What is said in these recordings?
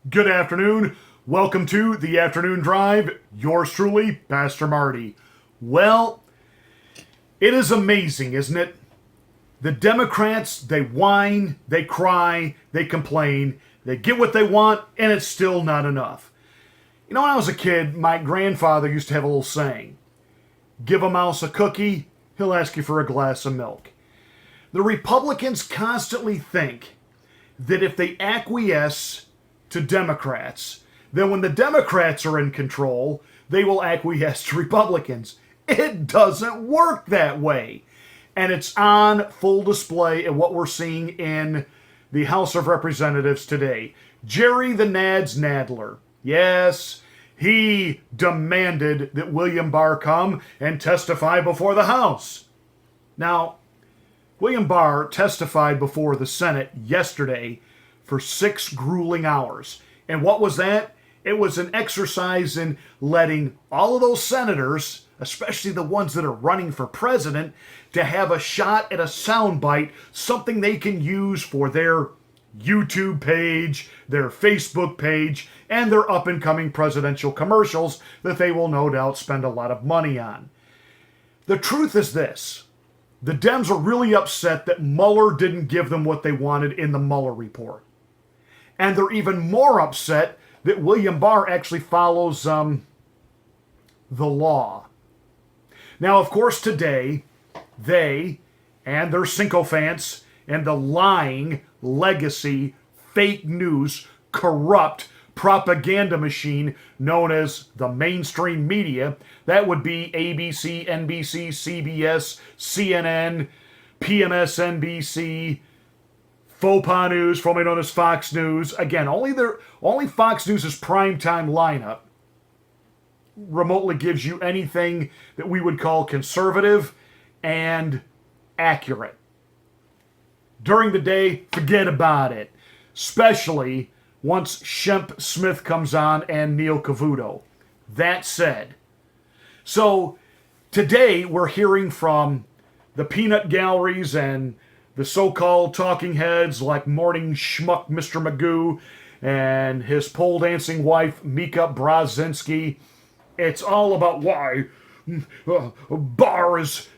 Good afternoon. Welcome to the Afternoon Drive. Yours truly, Pastor Marty. Well, it is amazing, isn't it? The Democrats, they whine, they cry, they complain, they get what they want, and it's still not enough. You know, when I was a kid, my grandfather used to have a little saying, give a mouse a cookie, he'll ask you for a glass of milk. The Republicans constantly think that if they acquiesce to Democrats, then when the Democrats are in control, they will acquiesce to Republicans. It doesn't work that way. And it's on full display in what we're seeing in the House of Representatives today. Jerry the Nads Nadler. Yes, he demanded that William Barr come and testify before the House. Now, William Barr testified before the Senate yesterday for 6 grueling hours. And what was that? It was an exercise in letting all of those senators, especially the ones that are running for president, to have a shot at a soundbite, something they can use for their YouTube page, their Facebook page, and their up-and-coming presidential commercials that they will no doubt spend a lot of money on. The truth is this. The Dems are really upset that Mueller didn't give them what they wanted in the Mueller report. And they're even more upset that William Barr actually follows the law. Now, of course, today, they and their sycophants and the lying, legacy, fake news, corrupt propaganda machine known as the mainstream media, that would be ABC, NBC, CBS, CNN, PMSNBC, Faux Pas News, formerly known as Fox News. Again, only Fox News' primetime lineup remotely gives you anything that we would call conservative and accurate. During the day, forget about it. Especially once Shemp Smith comes on and Neil Cavuto. That said, so today we're hearing from the peanut galleries and the so-called talking heads like Morning Schmuck Mr. Magoo and his pole dancing wife Mika Brzezinski. It's all about why Barr is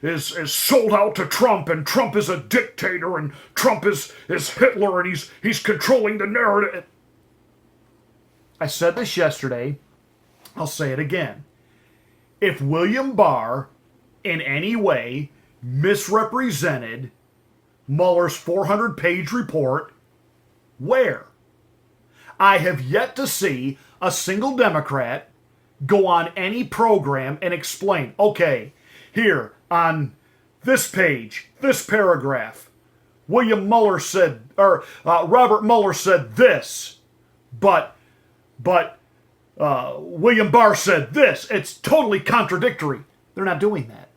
sold out to Trump, and Trump is a dictator, and Trump is Hitler, and he's controlling the narrative. I said this yesterday. I'll say it again. If William Barr in any way misrepresented Mueller's 400-page report, where? I have yet to see a single Democrat go on any program and explain, okay, here on this page, this paragraph, Robert Mueller said this, but William Barr said this. It's totally contradictory. They're not doing that.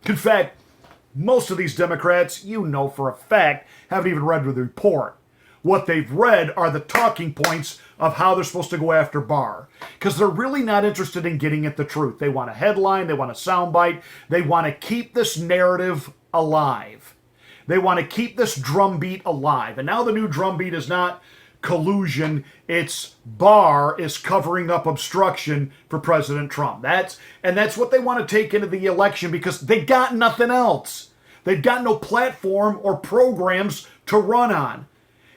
In fact, most of these Democrats, you know for a fact, haven't even read the report. What they've read are the talking points of how they're supposed to go after Barr. Because they're really not interested in getting at the truth. They want a headline, they want a soundbite, they want to keep this narrative alive. They want to keep this drumbeat alive. And now the new drumbeat is not collusion, it's Barr is covering up obstruction for President Trump. That's what they want to take into the election because they got nothing else. They've got no platform or programs to run on.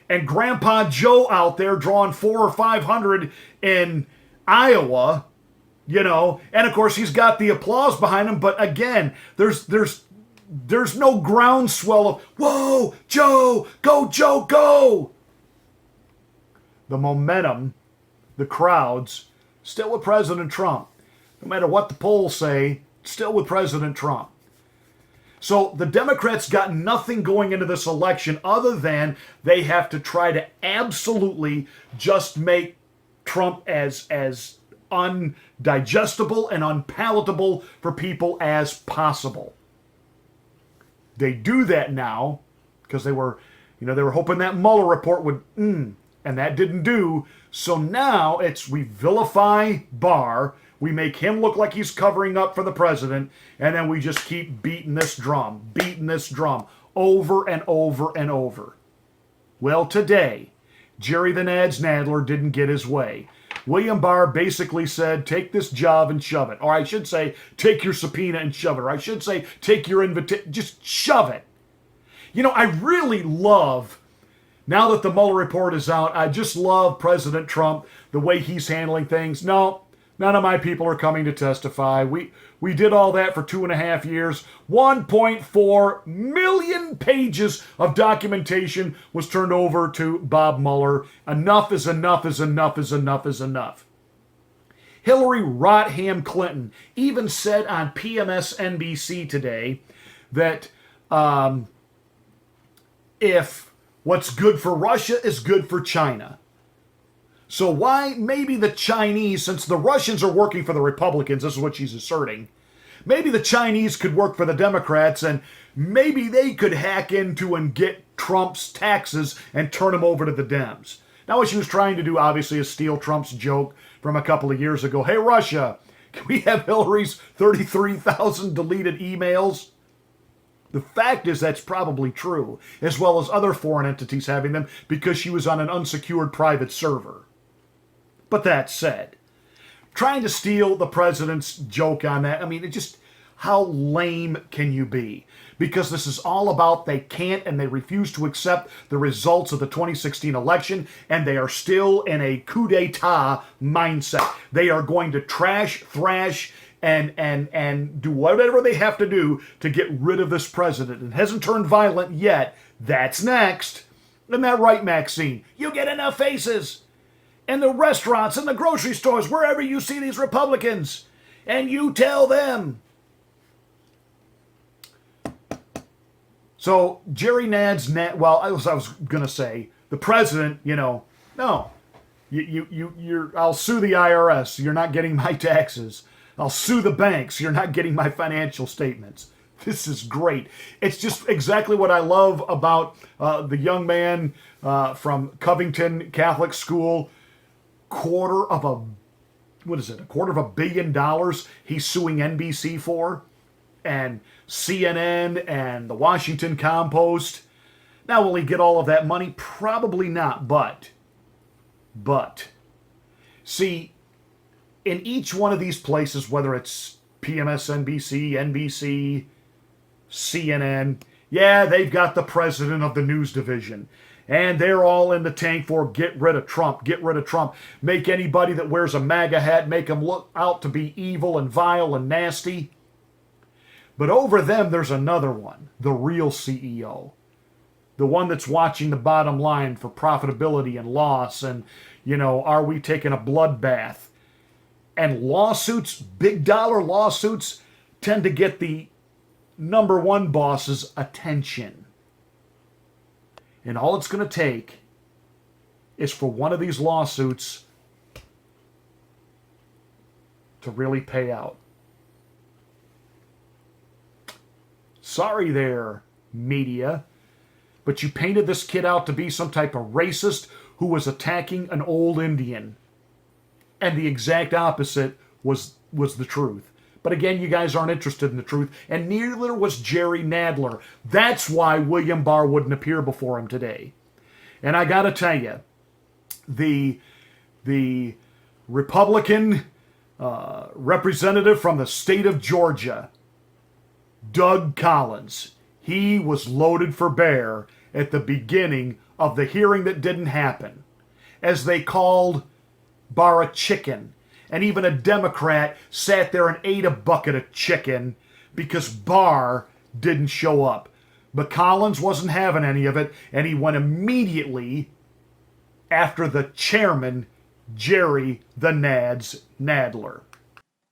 And Grandpa Joe out there drawing 400 or 500 in Iowa, you know, and of course he's got the applause behind him, but again, there's no groundswell of, whoa, Joe, go! The momentum, the crowds, still with President Trump. No matter what the polls say, still with President Trump. So the Democrats got nothing going into this election other than they have to try to absolutely just make Trump as undigestible and unpalatable for people as possible. They do that now because they were hoping that Mueller report would and that didn't do. So now we vilify Barr, we make him look like he's covering up for the president, and then we just keep beating this drum over and over and over. Well, today, Jerry the Nads Nadler didn't get his way. William Barr basically said, take this job and shove it. Or I should say, take your subpoena and shove it. Or I should say, take your invitation, just shove it. You know, I really love, now that the Mueller report is out, I just love President Trump, the way he's handling things. No, none of my people are coming to testify. We did all that for 2.5 years. 1.4 million pages of documentation was turned over to Bob Mueller. Enough is enough is enough is enough is enough. Hillary Rotham Clinton even said on PMSNBC today that if what's good for Russia is good for China. So why maybe the Chinese, since the Russians are working for the Republicans, this is what she's asserting, maybe the Chinese could work for the Democrats and maybe they could hack into and get Trump's taxes and turn them over to the Dems. Now what she was trying to do, obviously, is steal Trump's joke from a couple of years ago. Hey, Russia, can we have Hillary's 33,000 deleted emails? The fact is that's probably true, as well as other foreign entities having them because she was on an unsecured private server. But that said, trying to steal the president's joke on that, I mean, it just, how lame can you be? Because this is all about they can't and they refuse to accept the results of the 2016 election, and they are still in a coup d'etat mindset. They are going to trash, thrash, and do whatever they have to do to get rid of this president. It hasn't turned violent yet. That's next. Isn't that right, Maxine? You get enough faces in the restaurants, in the grocery stores, wherever you see these Republicans, and you tell them. So Jerry Nads, well, I was going to say, the president, you know, no, I'll sue the IRS. You're not getting my taxes. I'll sue the banks. You're not getting my financial statements. This is great. It's just exactly what I love about the young man from Covington Catholic School. $250 million he's suing NBC for, and CNN and the Washington Compost. Now, will he get all of that money? Probably not, but, see, in each one of these places, whether it's PMSNBC, NBC, CNN, yeah, they've got the president of the news division. And they're all in the tank for get rid of Trump, get rid of Trump. Make anybody that wears a MAGA hat, make them look out to be evil and vile and nasty. But over them, there's another one, the real CEO. The one that's watching the bottom line for profitability and loss and, you know, are we taking a bloodbath? And lawsuits, big dollar lawsuits, tend to get the number one boss's attention. And all it's going to take is for one of these lawsuits to really pay out. Sorry there, media, but you painted this kid out to be some type of racist who was attacking an old Indian. And the exact opposite was the truth. But again, you guys aren't interested in the truth, and neither was Jerry Nadler. That's why William Barr wouldn't appear before him today. And I got to tell you, the Republican representative from the state of Georgia, Doug Collins, he was loaded for bear at the beginning of the hearing that didn't happen, as they called Barr a chicken. And even a Democrat sat there and ate a bucket of chicken because Barr didn't show up. But Collins wasn't having any of it, and he went immediately after the chairman, Jerry the Nads Nadler.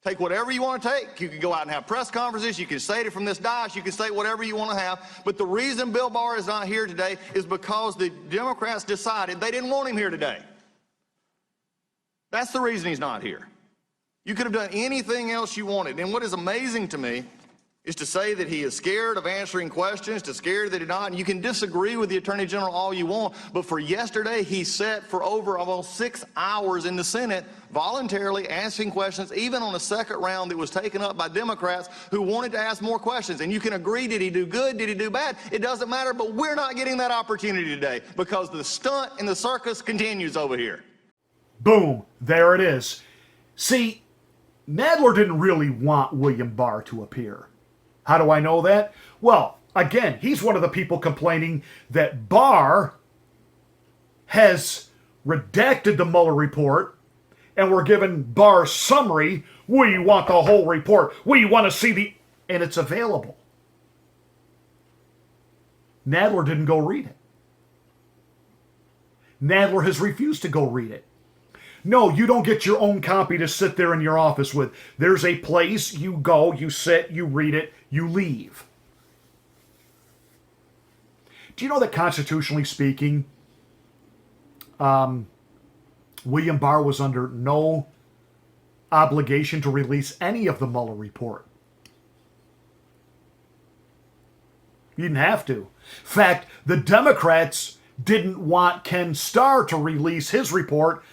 Take whatever you want to take. You can go out and have press conferences. You can say it from this dais. You can say whatever you want to have. But the reason Bill Barr is not here today is because the Democrats decided they didn't want him here today. That's the reason he's not here. You could have done anything else you wanted. And what is amazing to me is to say that he is scared of answering questions, to scared that he's not. And you can disagree with the Attorney General all you want, but for yesterday, he sat for over almost 6 hours in the Senate voluntarily answering questions, even on a second round that was taken up by Democrats who wanted to ask more questions. And you can agree, did he do good? Did he do bad? It doesn't matter, but we're not getting that opportunity today because the stunt and the circus continues over here. Boom, there it is. See, Nadler didn't really want William Barr to appear. How do I know that? Well, again, he's one of the people complaining that Barr has redacted the Mueller report and we're giving Barr's summary. We want the whole report. We want to see the... And it's available. Nadler didn't go read it. Nadler has refused to go read it. No, you don't get your own copy to sit there in your office with. There's a place you go, you sit, you read it, you leave. Do you know that constitutionally speaking, William Barr was under no obligation to release any of the Mueller report? You didn't have to. In fact, the Democrats didn't want Ken Starr to release his report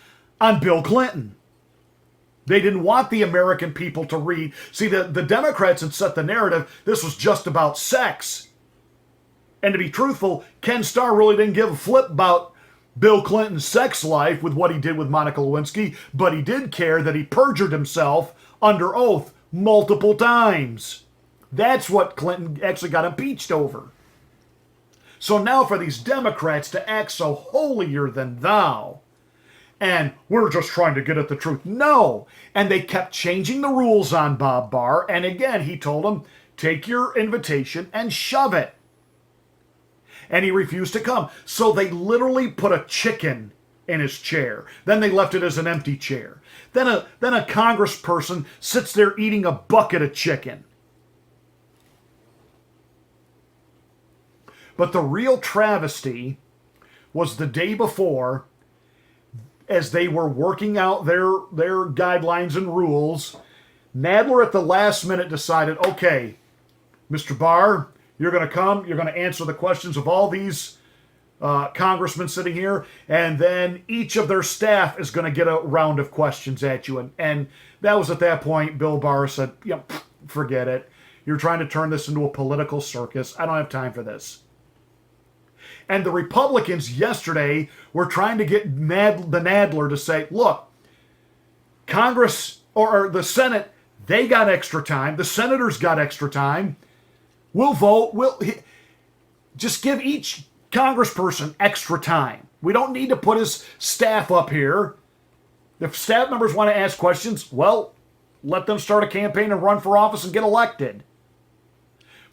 on Bill Clinton. They didn't want the American people to read. See, the Democrats had set the narrative, this was just about sex. And to be truthful, Ken Starr really didn't give a flip about Bill Clinton's sex life with what he did with Monica Lewinsky, but he did care that he perjured himself under oath multiple times. That's what Clinton actually got impeached over. So now for these Democrats to act so holier than thou, and we're just trying to get at the truth. No. And they kept changing the rules on Bob Barr. And again, he told them, take your invitation and shove it. And he refused to come. So they literally put a chicken in his chair. Then they left it as an empty chair. Then a congressperson sits there eating a bucket of chicken. But the real travesty was the day before, as they were working out their guidelines and rules, Nadler at the last minute decided, okay, Mr. Barr, you're going to come, you're going to answer the questions of all these congressmen sitting here, and then each of their staff is going to get a round of questions at you. And that was at that point, Bill Barr said, yeah, forget it. You're trying to turn this into a political circus. I don't have time for this. And the Republicans yesterday were trying to get the Nadler to say, look, Congress or the Senate, they got extra time. The senators got extra time. We'll vote. We'll just give each congressperson extra time. We don't need to put his staff up here. If staff members want to ask questions, well, let them start a campaign and run for office and get elected.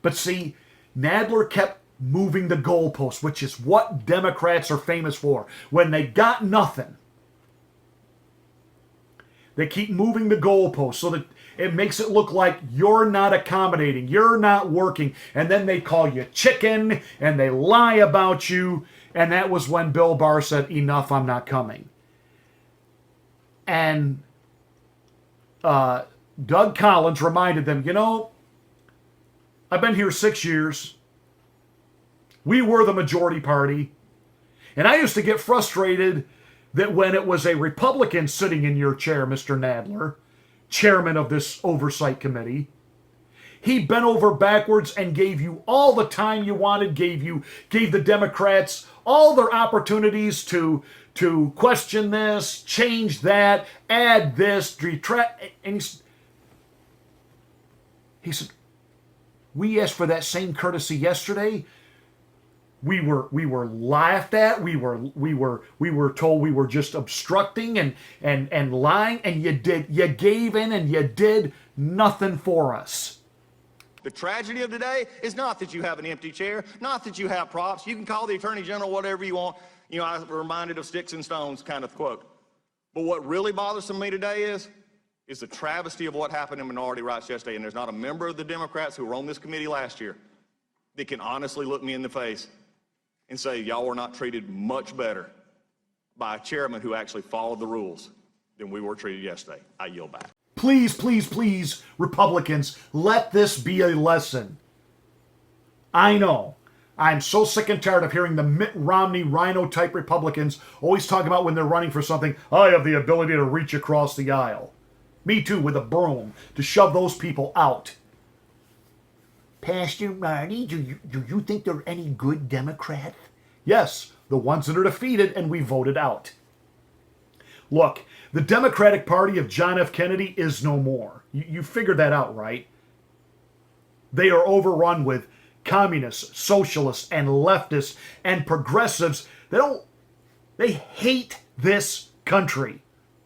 But see, Nadler kept moving the goalposts, which is what Democrats are famous for. When they got nothing, they keep moving the goalposts so that it makes it look like you're not accommodating, you're not working, and then they call you chicken and they lie about you. And that was when Bill Barr said, enough, I'm not coming. And Doug Collins reminded them, you know, I've been here 6 years. We were the majority party. And I used to get frustrated that when it was a Republican sitting in your chair, Mr. Nadler, chairman of this oversight committee, he bent over backwards and gave you all the time you wanted, gave the Democrats all their opportunities to question this, change that, add this, retract. And he said, we asked for that same courtesy yesterday. We were laughed at. We were told we were just obstructing and lying, and you gave in and you did nothing for us. The tragedy of today is not that you have an empty chair, not that you have props. You can call the Attorney General whatever you want. You know, I'm reminded of sticks and stones kind of quote. But what really bothers me today is the travesty of what happened in minority rights yesterday. And there's not a member of the Democrats who were on this committee last year that can honestly look me in the face and say, y'all were not treated much better by a chairman who actually followed the rules than we were treated yesterday. I yield back. Please, please, please, Republicans, let this be a lesson. I know. I'm so sick and tired of hearing the Mitt Romney rhino-type Republicans always talking about when they're running for something, I have the ability to reach across the aisle. Me too, with a broom, to shove those people out. Pastor Marty, do you think there are any good Democrats? Yes, the ones that are defeated and we voted out. Look, the Democratic Party of John F. Kennedy is no more. You figured that out, right? They are overrun with communists, socialists, and leftists and progressives. They hate this country,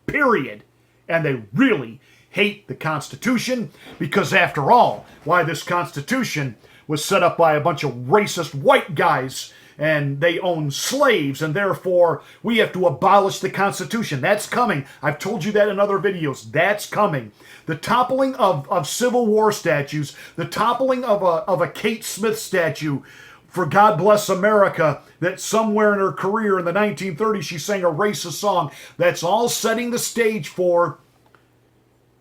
period. And they really hate the Constitution because, after all, why this Constitution was set up by a bunch of racist white guys and they own slaves, and therefore we have to abolish the Constitution. That's coming. I've told you that in other videos. That's coming. The toppling of Civil War statues, the toppling of a Kate Smith statue for God Bless America, that somewhere in her career in the 1930s she sang a racist song. That's all setting the stage for,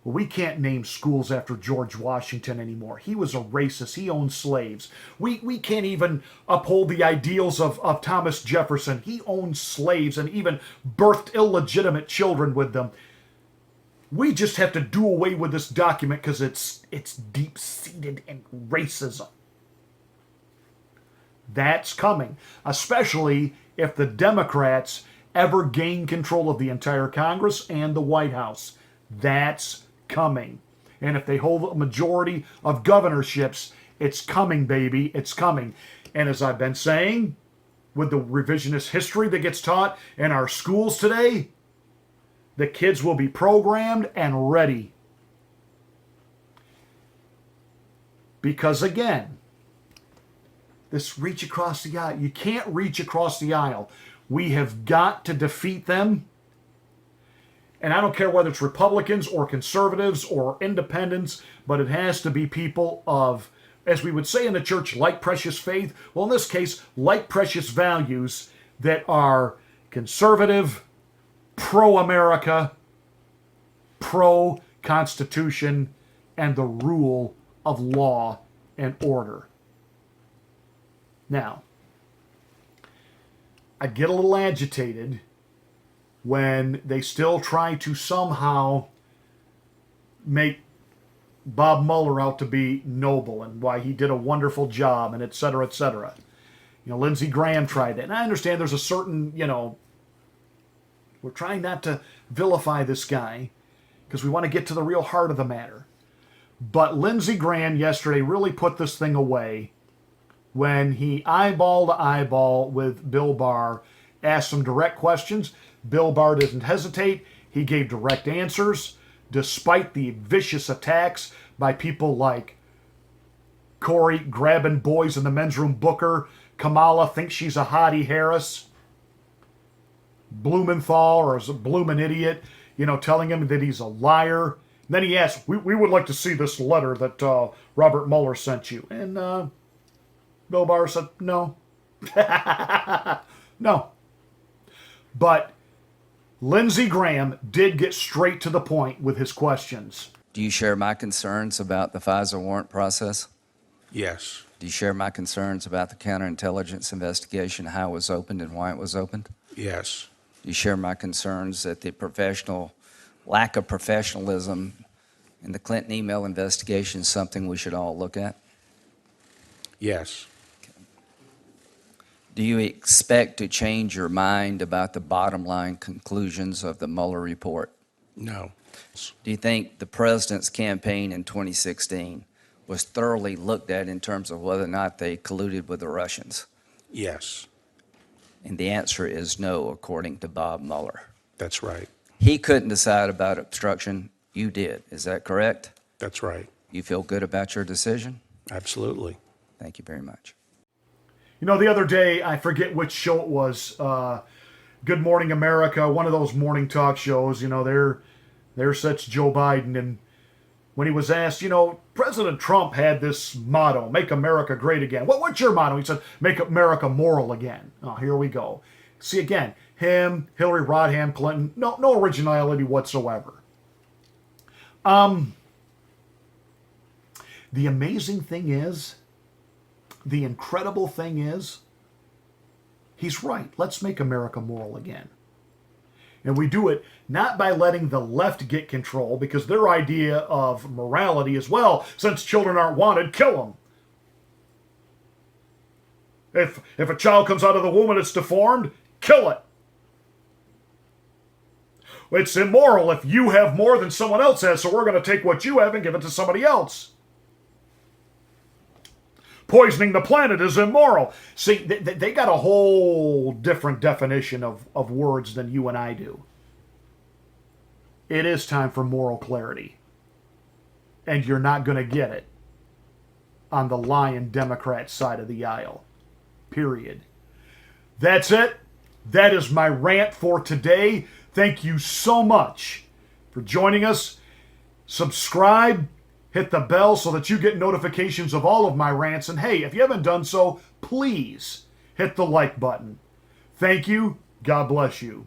well, we can't name schools after George Washington anymore. He was a racist. He owned slaves. We can't even uphold the ideals of Thomas Jefferson. He owned slaves and even birthed illegitimate children with them. We just have to do away with this document because it's deep-seated in racism. That's coming, especially if the Democrats ever gain control of the entire Congress and the White House. That's coming. And if they hold a majority of governorships, it's coming, baby. It's coming. And as I've been saying, with the revisionist history that gets taught in our schools today, the kids will be programmed and ready. Because again, this reach across the aisle, you can't reach across the aisle. We have got to defeat them. And I don't care whether it's Republicans or conservatives or independents, but it has to be people of, as we would say in the church, like precious faith. Well, in this case, like precious values that are conservative, pro-America, pro-Constitution, and the rule of law and order. Now, I get a little agitated when they still try to somehow make Bob Mueller out to be noble and why he did a wonderful job and et cetera, et cetera. You know, Lindsey Graham tried that. And I understand there's a certain, we're trying not to vilify this guy because we want to get to the real heart of the matter. But Lindsey Graham yesterday really put this thing away when he eyeball to eyeball with Bill Barr, asked some direct questions. Bill Barr didn't hesitate. He gave direct answers, despite the vicious attacks by people like Corey grabbing boys in the men's room Booker, Kamala thinks she's a hottie Harris, Blumenthal, or is a Bloomin' idiot, telling him that he's a liar. And then he asked, we would like to see this letter that Robert Mueller sent you. And Bill Barr said, no. No. But Lindsey Graham did get straight to the point with his questions. Do you share my concerns about the FISA warrant process? Yes. Do you share my concerns about the counterintelligence investigation, how it was opened and why it was opened? Yes. Do you share my concerns that the lack of professionalism in the Clinton email investigation is something we should all look at? Yes. Do you expect to change your mind about the bottom line conclusions of the Mueller report? No. Do you think the president's campaign in 2016 was thoroughly looked at in terms of whether or not they colluded with the Russians? Yes. And the answer is no, according to Bob Mueller. That's right. He couldn't decide about obstruction. You did. Is that correct? That's right. You feel good about your decision? Absolutely. Thank you very much. The other day, I forget which show it was, Good Morning America, one of those morning talk shows, they're such Joe Biden. And when he was asked, President Trump had this motto, make America great again. What's your motto? He said, make America moral again. Oh, here we go. See, again, him, Hillary Rodham Clinton, no originality whatsoever. The amazing thing is, the incredible thing is, he's right. Let's make America moral again. And we do it not by letting the left get control, because their idea of morality is, well, since children aren't wanted, kill them. If a child comes out of the womb and it's deformed, kill it. It's immoral if you have more than someone else has, so we're going to take what you have and give it to somebody else. Poisoning the planet is immoral. See, they got a whole different definition of words than you and I do. It is time for moral clarity. And you're not going to get it on the lying Democrat side of the aisle. Period. That's it. That is my rant for today. Thank you so much for joining us. Subscribe. Hit the bell so that you get notifications of all of my rants. And hey, if you haven't done so, please hit the like button. Thank you. God bless you.